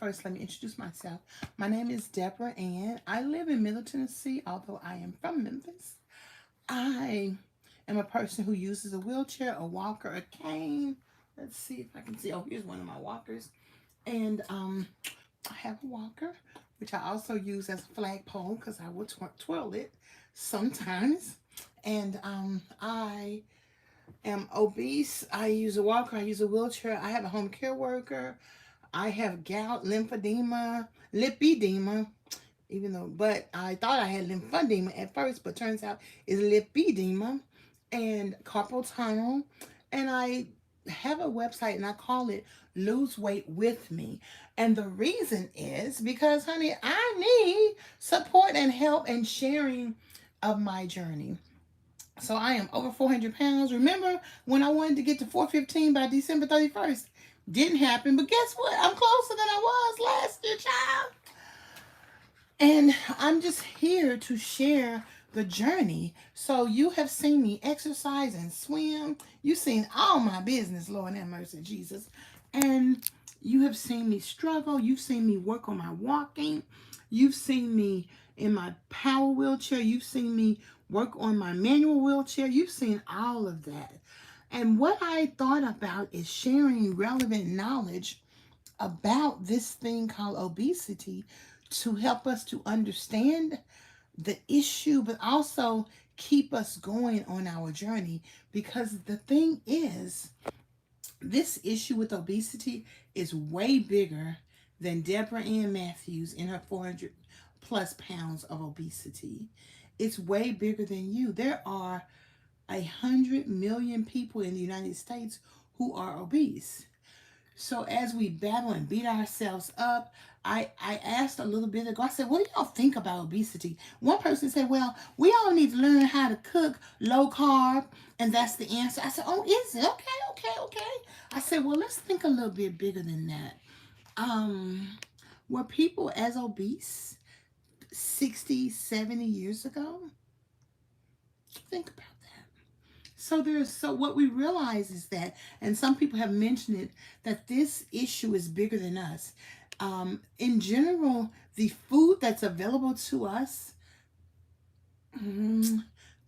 first, let me introduce myself. My name is Deborah Ann. I live in Middle Tennessee, although I am from Memphis. I am a person who uses a wheelchair, a walker, a cane. Let's see if I can see. Oh, here's one of my walkers. And I have a walker, which I also use as a flagpole because I will twirl it sometimes. And I am obese. I use a walker. I use a wheelchair. I have a home care worker. I have gout, lymphedema, lipedema, even though, but I thought I had lymphedema at first, but turns out it's lipedema and carpal tunnel. And I have a website and I call it Lose Weight With Me. And the reason is because, honey, I need support and help and sharing of my journey. So I am over 400 pounds. Remember when I wanted to get to 415 by December 31st? Didn't happen, but guess what? I'm closer than I was last year, child. And I'm just here to share the journey. So you have seen me exercise and swim. You've seen all my business, Lord have mercy, Jesus. And you have seen me struggle. You've seen me work on my walking. You've seen me in my power wheelchair. You've seen me work on my manual wheelchair. You've seen all of that. And what I thought about is sharing relevant knowledge about this thing called obesity to help us to understand the issue, but also keep us going on our journey. Because the thing is, this issue with obesity is way bigger than Deborah Ann Matthews in her 400 plus pounds of obesity. It's way bigger than you. There are 100 million people in the United States who are obese. So as we battle and beat ourselves up, I asked a little bit ago, I said, what do y'all think about obesity? One person said, well, we all need to learn how to cook low carb, and that's the answer. I said, oh, is it? Okay. I said, well, let's think a little bit bigger than that. Were people as obese 60, 70 years ago? Think about so what we realize is that, and some people have mentioned it, that this issue is bigger than us. In general, the food that's available to us,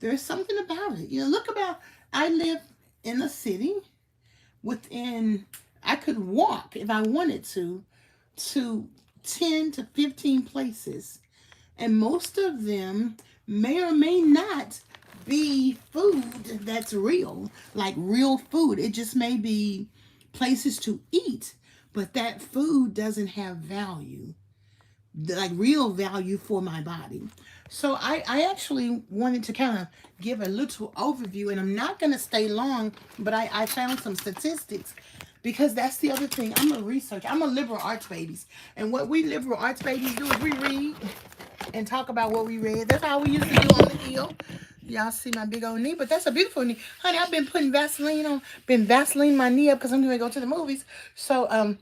there's something about it. Look about, I live in a city I could walk if I wanted to 10 to 15 places. And most of them may or may not be food that's real, like real food. It just may be places to eat, but that food doesn't have value, like real value for my body. So I actually wanted to kind of give a little overview, and I'm not going to stay long, but I found some statistics because that's the other thing. I'm a liberal arts babies. And what we liberal arts babies do is we read and talk about what we read. That's how we used to do on the hill. Y'all see my big old knee, but that's a beautiful knee. Honey, I've been putting Vaseline on, been Vaseline my knee up because I'm going to go to the movies. So, and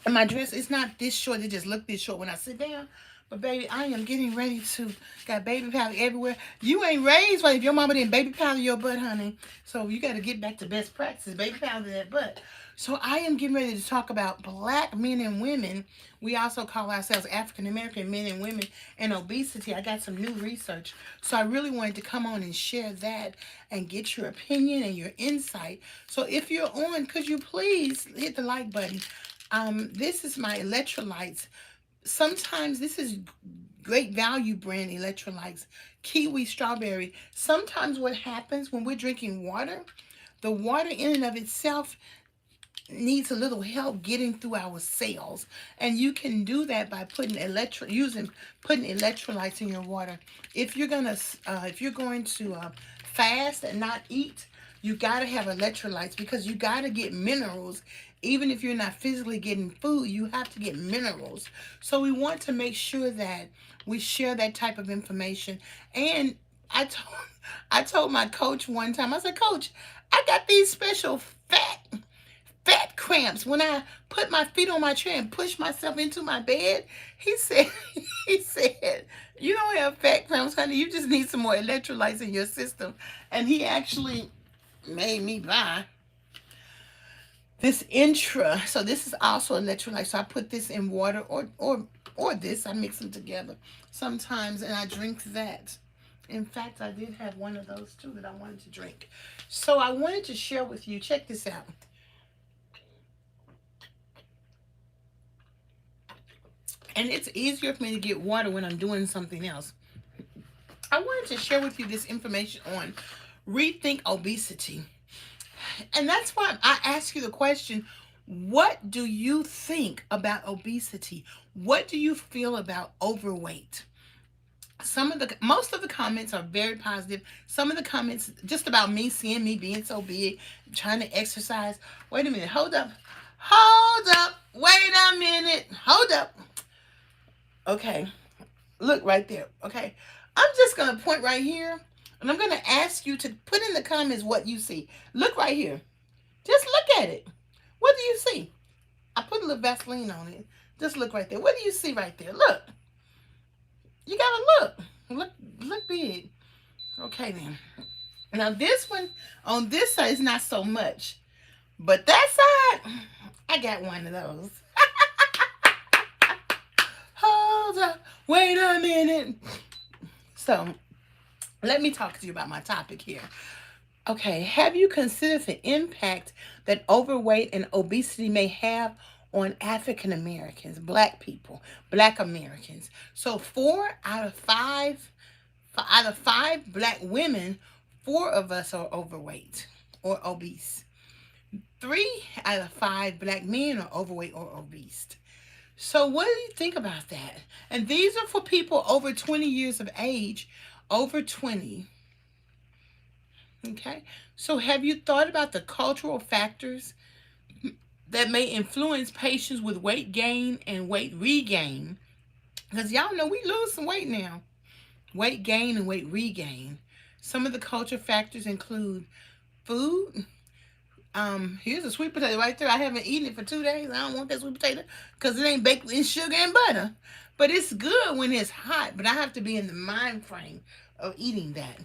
my dress is not this short. It just looked this short when I sit down. But baby, I am getting ready to, got baby powder everywhere. You ain't raised right if your mama didn't baby powder your butt, honey. So you got to get back to best practices, baby powder that butt. So I am getting ready to talk about Black men and women. We also call ourselves African American men and women and obesity. I got some new research. So I really wanted to come on and share that and get your opinion and your insight. So if you're on, could you please hit the like button? This is my electrolytes. Sometimes this is great value brand electrolytes, kiwi, strawberry. Sometimes what happens when we're drinking water, the water in and of itself needs a little help getting through our cells, and you can do that by putting electrolytes in your water. If you're going to fast and not eat, you got to have electrolytes because you got to get minerals. Even if you're not physically getting food, you have to get minerals. So we want to make sure that we share that type of information. And I told my coach one time, I said, Coach, I got these special fat cramps when I put my feet on my chair and push myself into my bed. He said, you don't have fat cramps, honey. You just need some more electrolytes in your system. And he actually made me buy This intra, so this is also electrolyte. So I put this in water or this. I mix them together sometimes, and I drink that. In fact, I did have one of those too that I wanted to drink. So I wanted to share with you. Check this out. And it's easier for me to get water when I'm doing something else. I wanted to share with you this information on Rethink Obesity. And that's why I ask you the question, what do you think about obesity? What do you feel about overweight? Most of the comments are very positive. Some of the comments just about me seeing me being so big, trying to exercise. Wait a minute, hold up. Hold up. Wait a minute. Hold up. Okay. Look right there. Okay. I'm just going to point right here and I'm going to ask you to put in the comments what you see. Look right here. Just look at it. What do you see? I put a little Vaseline on it. Just look right there. What do you see right there? Look. You gotta look. Look big. Okay then. Now this one on this side is not so much. But that side, I got one of those. Hold up. Wait a minute. So let me talk to you about my topic here. Okay, have you considered the impact that overweight and obesity may have on African Americans, Black people, Black Americans? So out of five Black women, four of us are overweight or obese. 3 out of 5 Black men are overweight or obese. So what do you think about that? And these are for people over 20 years of age, over 20. Okay, so have you thought about the cultural factors that may influence patients with weight gain and weight regain? Because y'all know we lose some weight now. Weight gain and weight regain. Some of the culture factors include food. Here's a sweet potato right there. I haven't eaten it for 2 days. I don't want that sweet potato because it ain't baked with sugar and butter. But it's good when it's hot. But I have to be in the mind frame of eating that.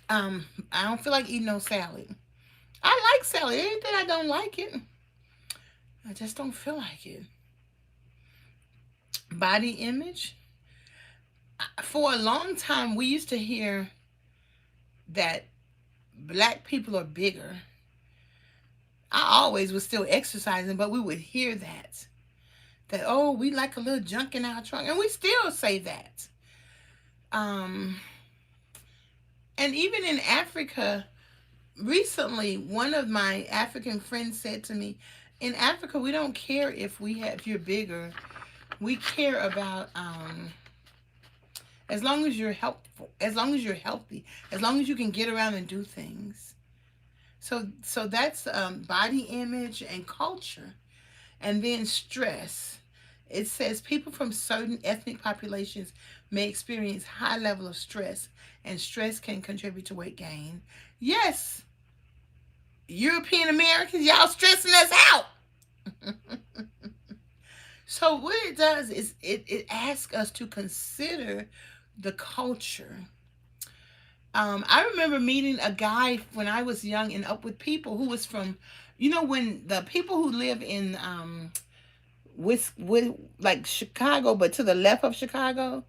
I don't feel like eating no salad. I like salad. It ain't that I don't like it. I just don't feel like it. Body image. For a long time, we used to hear that Black people are bigger. I always was still exercising, but we would hear that. That, oh, we like a little junk in our trunk. And we still say that. And even in Africa, recently, one of my African friends said to me, in Africa, we don't care if you're bigger. We care about as long as you're helpful, as long as you're healthy, as long as you can get around and do things. So that's body image and culture, and then stress. It says people from certain ethnic populations may experience high level of stress, and stress can contribute to weight gain. Yes, European Americans, y'all stressing us out. So what it does is it asks us to consider the culture. I remember meeting a guy when I was young and up with people who was from, when the people who live in with like Chicago, but to the left of Chicago,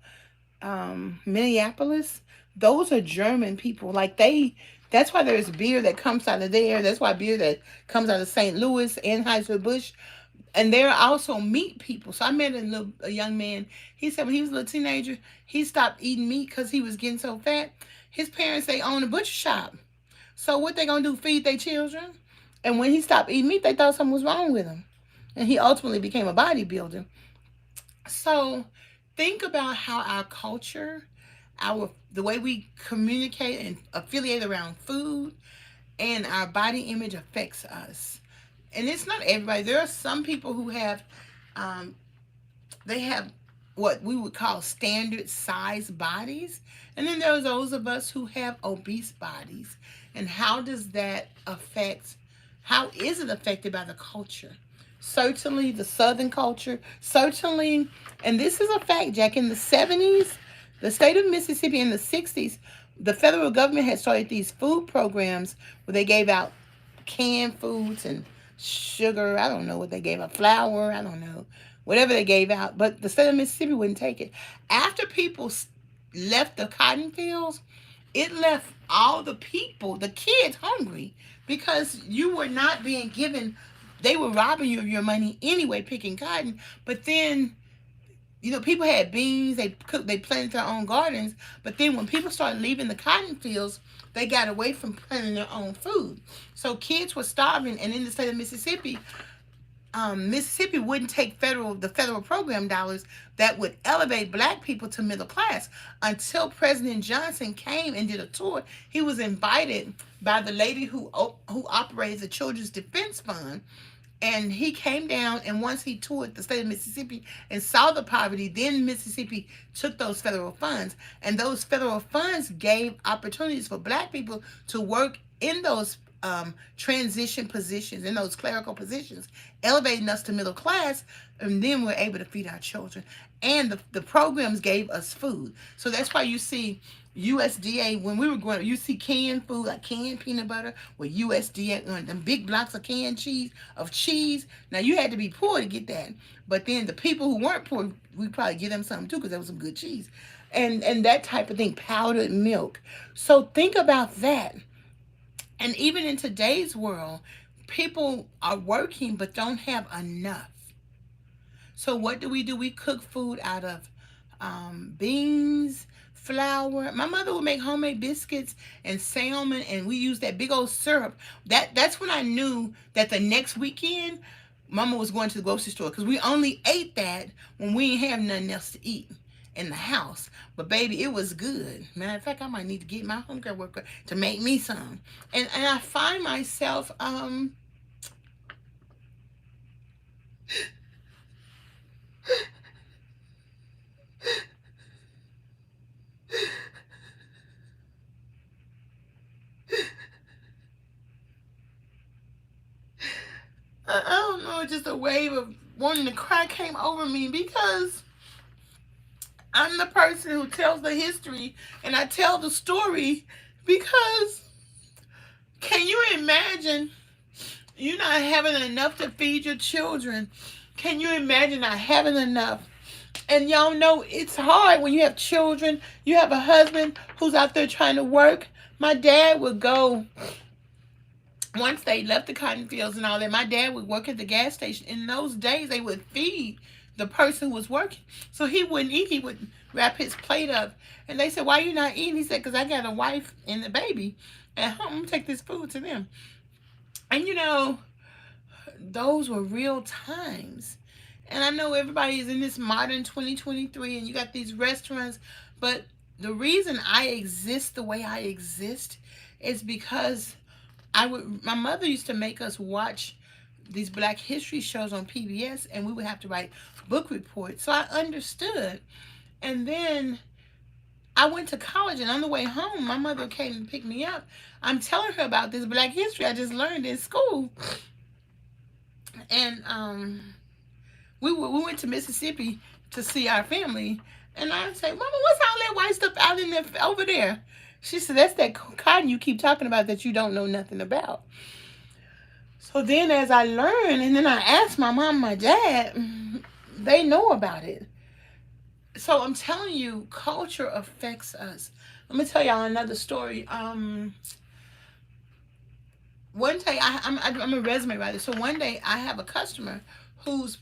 Minneapolis, those are German people. That's why there's beer that comes out of there. That's why beer that comes out of St. Louis, Anheuser-Busch, and they're also meat people. So I met a young man. He said when he was a little teenager, he stopped eating meat because he was getting so fat. His parents, they own a butcher shop. So what they gonna do? Feed their children? And when he stopped eating meat, they thought something was wrong with him, and he ultimately became a bodybuilder. So think about how our culture, the way we communicate and affiliate around food, and our body image affects us. And it's not everybody. There are some people who have, they have what we would call standard size bodies. And then there's those of us who have obese bodies. And how does that affect, how is it affected by the culture? Certainly the Southern culture, certainly, and this is a fact, Jack, in the 70s, the state of Mississippi in the 60s, the federal government had started these food programs where they gave out canned foods and sugar. I don't know what they gave out, flour. I don't know, whatever they gave out. But the state of Mississippi wouldn't take it. After people left the cotton fields, it left all the people, the kids, hungry because you were not being given. They were robbing you of your money anyway, picking cotton. But then, people had beans. They cooked. They planted their own gardens. But then, when people started leaving the cotton fields, they got away from planting their own food. So kids were starving. And in the state of Mississippi, Mississippi wouldn't take the federal program dollars that would elevate black people to middle class until President Johnson came and did a tour. He was invited by the lady who operates the Children's Defense Fund, and he came down, and once he toured the state of Mississippi and saw the poverty, then Mississippi took those federal funds, and those federal funds gave opportunities for black people to work in those transition positions, in those clerical positions, elevating us to middle class, and then we're able to feed our children. And the programs gave us food. So that's why you see USDA, when we were growing up, you see canned food, like canned peanut butter with USDA on them big blocks of canned cheese. Now, you had to be poor to get that. But then the people who weren't poor, we probably give them something too, because that was some good cheese. And that type of thing, powdered milk. So think about that. And even in today's world, people are working but don't have enough. So what do? We cook food out of beans, flour. My mother would make homemade biscuits and salmon, and we used that big old syrup. That's when I knew that the next weekend, Mama was going to the grocery store, because we only ate that when we didn't have nothing else to eat in the house. But baby, it was good. Matter of fact, I might need to get my home care worker to make me some. And I find myself I don't know, just a wave of wanting to cry came over me, because I'm the person who tells the history, and I tell the story because, can you imagine you not having enough to feed your children? Can you imagine not having enough? And y'all know it's hard when you have children, you have a husband who's out there trying to work. My dad would go, once they left the cotton fields and all that, my dad would work at the gas station. In those days, they would feed the person who was working. So he wouldn't eat. He would wrap his plate up. And they said, "Why you not eating?" He said, "Because I got a wife and a baby. And I'm going to take this food to them." And those were real times. And I know everybody is in this modern 2023, and you got these restaurants. But the reason I exist the way I exist is because my mother used to make us watch these Black history shows on PBS, and we would have to write book reports. So I understood. And then I went to college, and on the way home, my mother came and picked me up. I'm telling her about this Black history I just learned in school. And we went to Mississippi to see our family. And I say, "Mama, what's all that white stuff out in there over there?" She said, "That's that cotton you keep talking about that you don't know nothing about." So then as I learned, and then I asked my mom and my dad, they know about it. So I'm telling you, culture affects us. Let me tell y'all another story. One day, I'm a resume writer. So one day I have a customer whose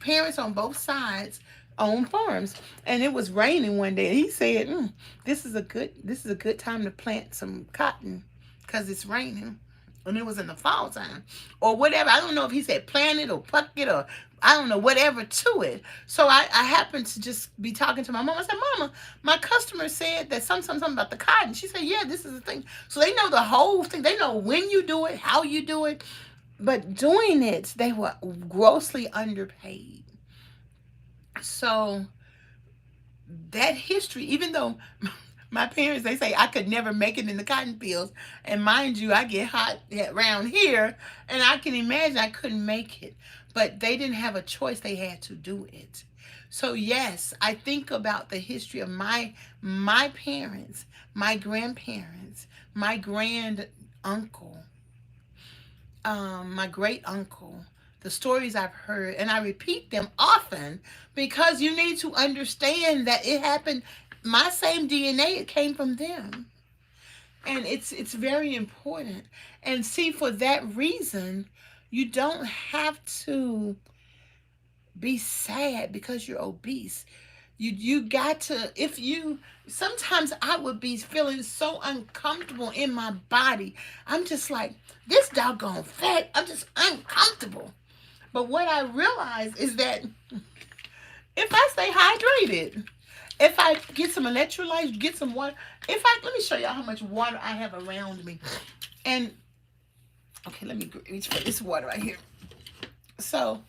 parents on both sides own farms, and it was raining one day, and he said, this is a good time to plant some cotton because it's raining." And it was in the fall time or whatever. I don't know if he said plant it or pluck it, or I don't know, whatever to it. So I happened to just be talking to my mom. I said, "Mama, my customer said that something about the cotton." She said, "Yeah, this is the thing." So they know the whole thing. They know when you do it, how you do it. But doing it, they were grossly underpaid. So that history, even though my parents, they say I could never make it in the cotton fields. And mind you, I get hot around here, and I can imagine I couldn't make it. But they didn't have a choice. They had to do it. So yes, I think about the history of my parents, my grandparents, my grand uncle. my great uncle, the stories I've heard, and I repeat them often because you need to understand that it happened. My same DNA, it came from them, and it's very important. And see, for that reason, you don't have to be sad because you're obese. You got to, if you, sometimes I would be feeling so uncomfortable in my body. I'm just like, this doggone fat, I'm just uncomfortable. But what I realize is that if I stay hydrated, if I get some electrolytes, get some water, if I, let me show y'all how much water I have around me. And okay, let me reach for this water right here. So,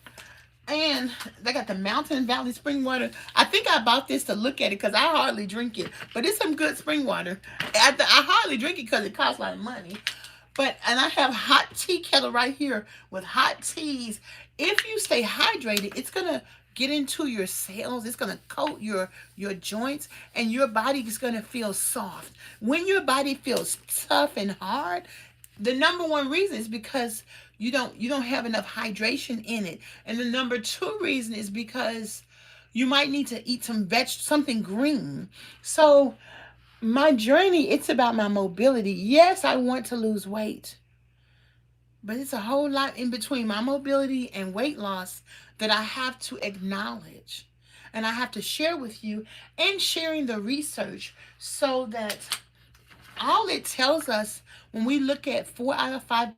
and they got the Mountain Valley spring water. I think I bought this to look at it because I hardly drink it, but it's some good spring water. I hardly drink it because it costs a lot of money. But, and I have hot tea kettle right here with hot teas. If you stay hydrated, it's gonna get into your cells. It's gonna coat your joints, and your body is gonna feel soft. When your body feels tough and hard, the number one reason is because you don't have enough hydration in it. And the number two reason is because you might need to eat something green. So my journey, it's about my mobility. Yes, I want to lose weight, but it's a whole lot in between my mobility and weight loss that I have to acknowledge. And I have to share with you, and sharing the research, so that all it tells us, when we look at 4 out of 5